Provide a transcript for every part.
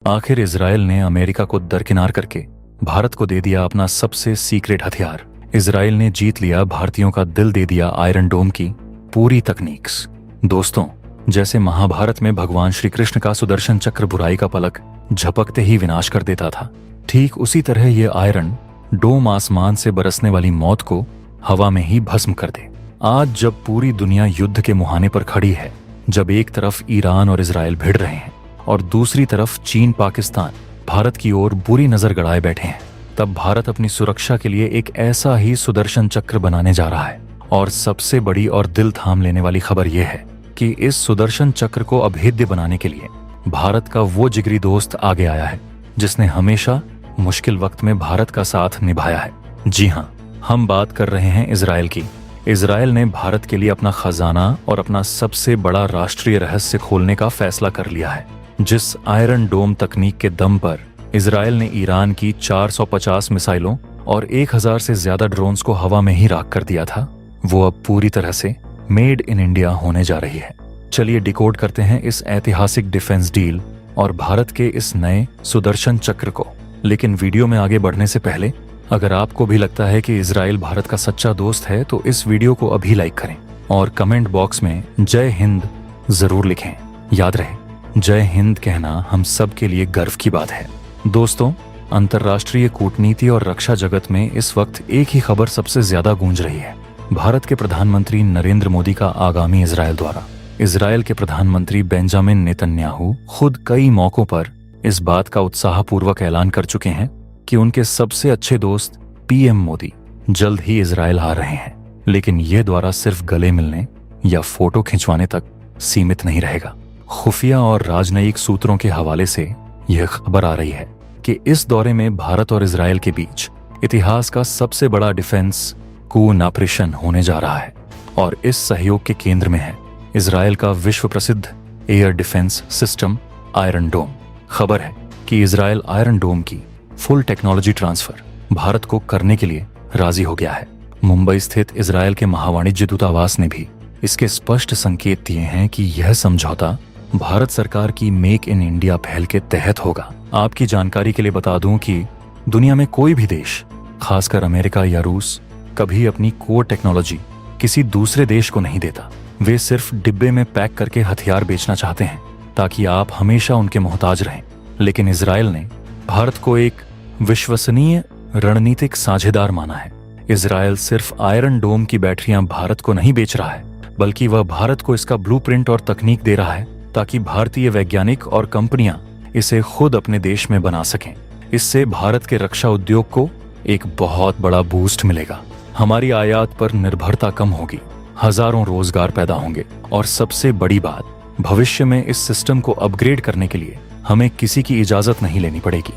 आखिर इजराइल ने अमेरिका को दरकिनार करके भारत को दे दिया अपना सबसे सीक्रेट हथियार। इजराइल ने जीत लिया भारतीयों का दिल, दे दिया आयरन डोम की पूरी तकनीक्स। दोस्तों, जैसे महाभारत में भगवान श्री कृष्ण का सुदर्शन चक्र बुराई का पलक झपकते ही विनाश कर देता था, ठीक उसी तरह ये आयरन डोम आसमान से बरसने वाली मौत को हवा में ही भस्म कर दे। आज जब पूरी दुनिया युद्ध के मुहाने पर खड़ी है, जब एक तरफ ईरान और इजराइल भिड़ रहे हैं और दूसरी तरफ चीन पाकिस्तान भारत की ओर बुरी नजर गड़ाए बैठे हैं, तब भारत अपनी सुरक्षा के लिए एक ऐसा ही सुदर्शन चक्र बनाने जा रहा है। और सबसे बड़ी और दिल थाम लेने वाली खबर यह है कि इस सुदर्शन चक्र को अभेद्य बनाने के लिए भारत का वो जिगरी दोस्त आगे आया है जिसने हमेशा मुश्किल वक्त में भारत का साथ निभाया है। जी हाँ, हम बात कर रहे हैं इजराइल की। इजराइल ने भारत के लिए अपना खजाना और अपना सबसे बड़ा राष्ट्रीय रहस्य खोलने का फैसला कर लिया है। जिस आयरन डोम तकनीक के दम पर इजराइल ने ईरान की 450 मिसाइलों और 1000 से ज्यादा ड्रोन्स को हवा में ही राख कर दिया था, वो अब पूरी तरह से मेड इन इंडिया होने जा रही है। चलिए डिकोड करते हैं इस ऐतिहासिक डिफेंस डील और भारत के इस नए सुदर्शन चक्र को। लेकिन वीडियो में आगे बढ़ने से पहले, अगर आपको भी लगता है कि इजराइल भारत का सच्चा दोस्त है, तो इस वीडियो को अभी लाइक करें और कमेंट बॉक्स में जय हिंद जरूर लिखें। याद रहे, जय हिंद कहना हम सब के लिए गर्व की बात है। दोस्तों, अंतर्राष्ट्रीय कूटनीति और रक्षा जगत में इस वक्त एक ही खबर सबसे ज्यादा गूंज रही है। भारत के प्रधानमंत्री नरेंद्र मोदी का आगामी इजराइल दौरा। इजराइल के प्रधानमंत्री बेंजामिन नेतन्याहू खुद कई मौकों पर इस बात का उत्साहपूर्वक ऐलान कर चुके हैं कि उनके सबसे अच्छे दोस्त पीएम मोदी जल्द ही इजराइल आ रहे हैं। लेकिन यह दौरा सिर्फ गले मिलने या फोटो खिंचवाने तक सीमित नहीं रहेगा। खुफिया और राजनयिक सूत्रों के हवाले से यह खबर आ रही है कि इस दौरे में भारत और इजराइल के बीच इतिहास का सबसे बड़ा डिफेंस कून ऑपरेशन होने जा रहा है। और इस सहयोग के केंद्र में है इजराइल का विश्व प्रसिद्ध एयर डिफेंस सिस्टम आयरन डोम। खबर है कि इजराइल आयरन डोम की फुल टेक्नोलॉजी ट्रांसफर भारत को करने के लिए राजी हो गया है। मुंबई स्थित इजराइल के महावाणिज्य दूतावास ने भी इसके स्पष्ट संकेत दिए हैं कि यह समझौता भारत सरकार की मेक इन इंडिया पहल के तहत होगा। आपकी जानकारी के लिए बता दूं कि दुनिया में कोई भी देश, खासकर अमेरिका या रूस, कभी अपनी कोर टेक्नोलॉजी किसी दूसरे देश को नहीं देता। वे सिर्फ डिब्बे में पैक करके हथियार बेचना चाहते हैं ताकि आप हमेशा उनके मोहताज रहें। लेकिन इजराइल ने भारत को एक विश्वसनीय रणनीतिक साझेदार माना है। इजराइल सिर्फ आयरन डोम की बैटरियां भारत को नहीं बेच रहा है, बल्कि वह भारत को इसका ब्लूप्रिंट और तकनीक दे रहा है ताकि भारतीय वैज्ञानिक और कंपनियां इसे खुद अपने देश में बना सकें। इससे भारत के रक्षा उद्योग को एक बहुत बड़ा बूस्ट मिलेगा। हमारी आयात पर निर्भरता कम होगी, हजारों रोजगार पैदा होंगे और सबसे बड़ी बात, भविष्य में इस सिस्टम को अपग्रेड करने के लिए हमें किसी की इजाजत नहीं लेनी पड़ेगी।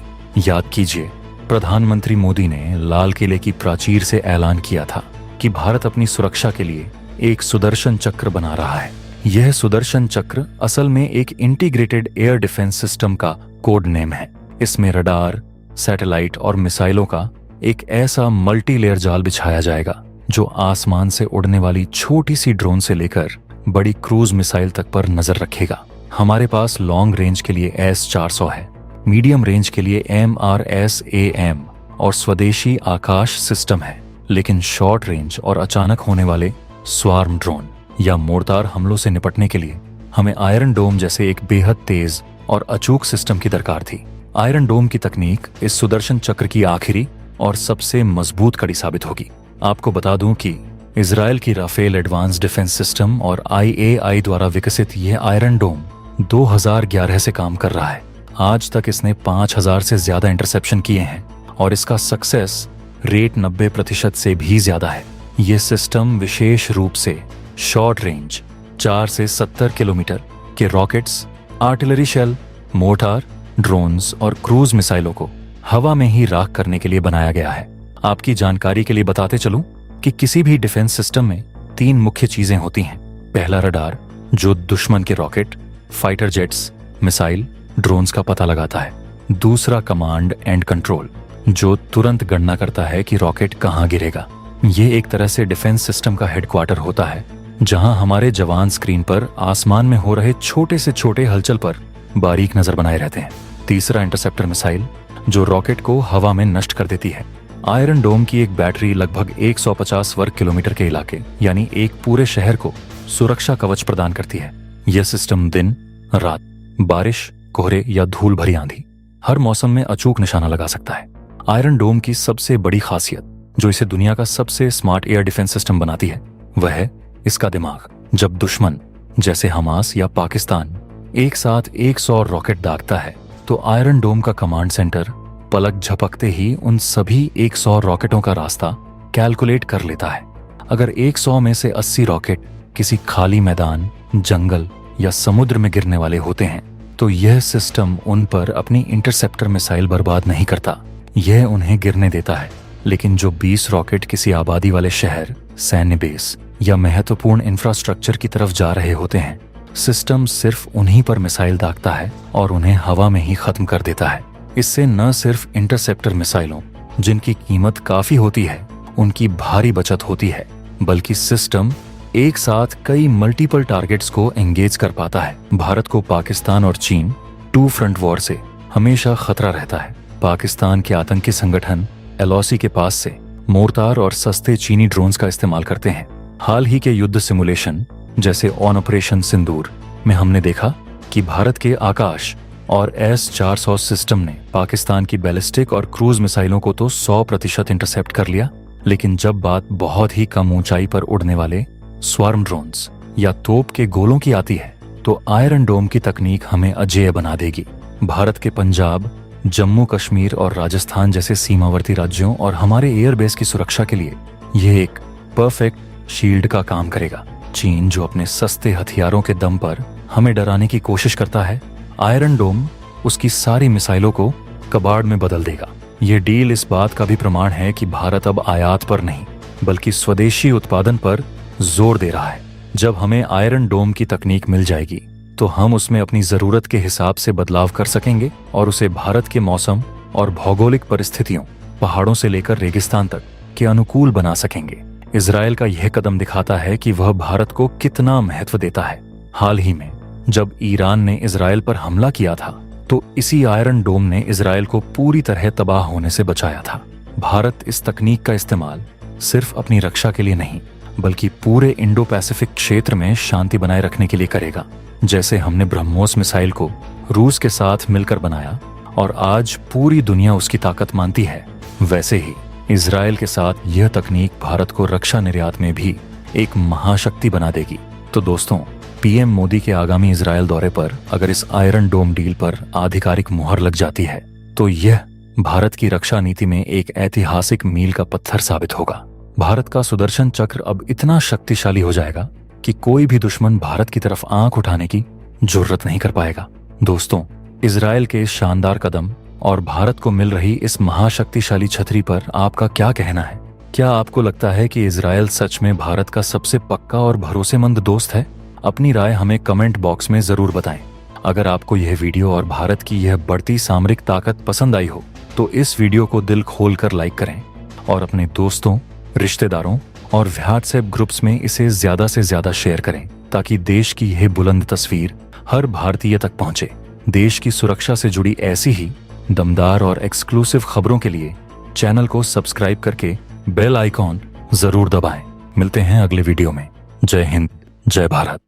याद कीजिए, प्रधानमंत्री मोदी ने लाल किले की प्राचीर से ऐलान किया था कि भारत अपनी सुरक्षा के लिए एक सुदर्शन चक्र बना रहा है। यह सुदर्शन चक्र असल में एक इंटीग्रेटेड एयर डिफेंस सिस्टम का कोड नेम है। इसमें रडार, सैटेलाइट और मिसाइलों का एक ऐसा मल्टी लेयर जाल बिछाया जाएगा जो आसमान से उड़ने वाली छोटी सी ड्रोन से लेकर बड़ी क्रूज मिसाइल तक पर नजर रखेगा। हमारे पास लॉन्ग रेंज के लिए S-400 है, मीडियम रेंज के लिए MRSAM और स्वदेशी आकाश सिस्टम है। लेकिन शॉर्ट रेंज और अचानक होने वाले स्वार्म ड्रोन या मोर्टार हमलों से निपटने के लिए हमें आयरन डोम जैसे एक बेहद तेज और अचूक सिस्टम की दरकार थी। आयरन डोम की तकनीक इस सुदर्शन चक्र की आखिरी और सबसे मजबूत कड़ी साबित होगी। आपको बता दूं कि इजराइल की राफेल एडवांस डिफेंस सिस्टम और IAI द्वारा विकसित यह आयरन डोम 2011 से काम कर रहा है। आज तक इसने 5000 से ज्यादा इंटरसेप्शन किए हैं और इसका सक्सेस रेट 90% से भी ज्यादा है। यह सिस्टम विशेष रूप से शॉर्ट रेंज 4 से 70 किलोमीटर के rockets, artillery shell, mortar, drones और क्रूज मिसाइलों को हवा में ही राख करने के लिए बनाया गया है। आपकी जानकारी के लिए बताते चलूं कि किसी भी डिफेंस सिस्टम में 3 मुख्य चीजें होती हैं। पहला रडार, जो दुश्मन के rocket, fighter jets, missile, drones का पता लगाता है। दूसरा कमांड एंड कंट्रोल, जो तुरंत गणना करता है कि रॉकेट कहां गिरेगा। ये एक तरह से डिफेंस सिस्टम का हेडक्वार्टर होता है, जहां हमारे जवान स्क्रीन पर आसमान में हो रहे छोटे से छोटे हलचल पर बारीक नजर बनाए रहते हैं। तीसरा, इंटरसेप्टर मिसाइल, जो रॉकेट को हवा में नष्ट कर देती है। आयरन डोम की एक बैटरी लगभग 150 वर्ग किलोमीटर के इलाके यानी एक पूरे शहर को सुरक्षा कवच प्रदान करती है। यह सिस्टम दिन रात, बारिश, कोहरे या धूल भरी आंधी, हर मौसम में अचूक निशाना लगा सकता है। आयरन डोम की सबसे बड़ी खासियत, जो इसे दुनिया का सबसे स्मार्ट एयर डिफेंस सिस्टम बनाती है, वह है इसका दिमाग। जब दुश्मन जैसे हमास या पाकिस्तान एक साथ 100 रॉकेट दागता है, तो आयरन डोम का कमांड सेंटर पलक झपकते ही उन सभी 100 रॉकेटों का रास्ता कैलकुलेट कर लेता है। अगर 100 में से 80 रॉकेट किसी खाली मैदान, जंगल या समुद्र में गिरने वाले होते हैं, तो यह सिस्टम उन पर अपनी इंटरसेप्टर मिसाइल बर्बाद नहीं करता, यह उन्हें गिरने देता है। लेकिन जो 20 रॉकेट किसी आबादी वाले शहर, सैन्य बेस या महत्वपूर्ण इंफ्रास्ट्रक्चर की तरफ जा रहे होते हैं, सिस्टम सिर्फ उन्हीं पर मिसाइल दागता है और उन्हें हवा में ही खत्म कर देता है। इससे न सिर्फ इंटरसेप्टर मिसाइलों, जिनकी कीमत काफी होती है, उनकी भारी बचत होती है, बल्कि सिस्टम एक साथ कई मल्टीपल टारगेट्स को एंगेज कर पाता है। भारत को पाकिस्तान और चीन 2 फ्रंट वॉर से हमेशा खतरा रहता है। पाकिस्तान के आतंकी संगठन LOC के पास से मोर्टार और सस्ते चीनी ड्रोन्स का इस्तेमाल करते हैं। हाल ही के युद्ध सिमुलेशन जैसे ऑपरेशन सिंदूर में हमने देखा कि भारत के आकाश और S-400 सिस्टम ने पाकिस्तान की बैलिस्टिक और क्रूज मिसाइलों को तो 100% इंटरसेप्ट कर लिया, लेकिन जब बात बहुत ही कम ऊंचाई पर उड़ने वाले स्वार्म ड्रोन्स या तोप के गोलों की आती है, तो आयरन डोम की तकनीक हमें अजेय बना देगी। भारत के पंजाब, जम्मू कश्मीर और राजस्थान जैसे सीमावर्ती राज्यों और हमारे एयरबेस की सुरक्षा के लिए यह एक परफेक्ट शील्ड का काम करेगा। चीन जो अपने सस्ते हथियारों के दम पर हमें डराने की कोशिश करता है, आयरन डोम उसकी सारी मिसाइलों को कबाड़ में बदल देगा। ये डील इस बात का भी प्रमाण है कि भारत अब आयात पर नहीं बल्कि स्वदेशी उत्पादन पर जोर दे रहा है। जब हमें आयरन डोम की तकनीक मिल जाएगी, तो हम उसमें अपनी जरूरत के हिसाब से बदलाव कर सकेंगे और उसे भारत के मौसम और भौगोलिक परिस्थितियों, पहाड़ों से लेकर रेगिस्तान तक के अनुकूल बना सकेंगे। इजरायल का यह कदम दिखाता है कि वह भारत को कितना महत्व देता है। हाल ही में जब ईरान ने इजरायल पर हमला किया था, तो इसी आयरन डोम ने इजरायल को पूरी तरह तबाह होने से बचाया था। भारत इस तकनीक का इस्तेमाल सिर्फ अपनी रक्षा के लिए नहीं, बल्कि पूरे इंडो पैसिफिक क्षेत्र में शांति बनाए रखने के लिए करेगा। जैसे हमने ब्रह्मोस मिसाइल को रूस के साथ मिलकर बनाया और आज पूरी दुनिया उसकी ताकत मानती है, वैसे ही इजरायल के साथ यह तकनीक भारत को रक्षा निर्यात में भी एक महाशक्ति बना देगी। तो दोस्तों, PM मोदी के आगामी इजरायल दौरे पर अगर इस आयरन डोम डील पर आधिकारिक मुहर लग जाती है, तो यह भारत की रक्षा नीति में एक ऐतिहासिक मील का पत्थर साबित होगा। भारत का सुदर्शन चक्र अब इतना शक्तिशाली हो जाएगा कि कोई भी दुश्मन भारत की तरफ आंख उठाने की जुर्रत नहीं कर पाएगा। दोस्तों, इजरायल के इस शानदार कदम और भारत को मिल रही इस महाशक्तिशाली छतरी पर आपका क्या कहना है? क्या आपको लगता है कि इजरायल सच में भारत का सबसे पक्का और भरोसेमंद दोस्त है? अपनी राय हमें कमेंट बॉक्स में जरूर बताएं। अगर आपको यह वीडियो और भारत की यह बढ़ती सामरिक ताकत पसंद आई हो, तो इस वीडियो को दिल खोलकर लाइक करें और अपने दोस्तों, रिश्तेदारों और व्हाट्सएप ग्रुप्स में इसे ज्यादा से ज्यादा शेयर करें, ताकि देश की यह बुलंद तस्वीर हर भारतीय तक पहुंचे। देश की सुरक्षा से जुड़ी ऐसी ही दमदार और एक्सक्लूसिव खबरों के लिए चैनल को सब्सक्राइब करके बेल आइकॉन जरूर दबाएं। मिलते हैं अगले वीडियो में। जय हिंद, जय भारत।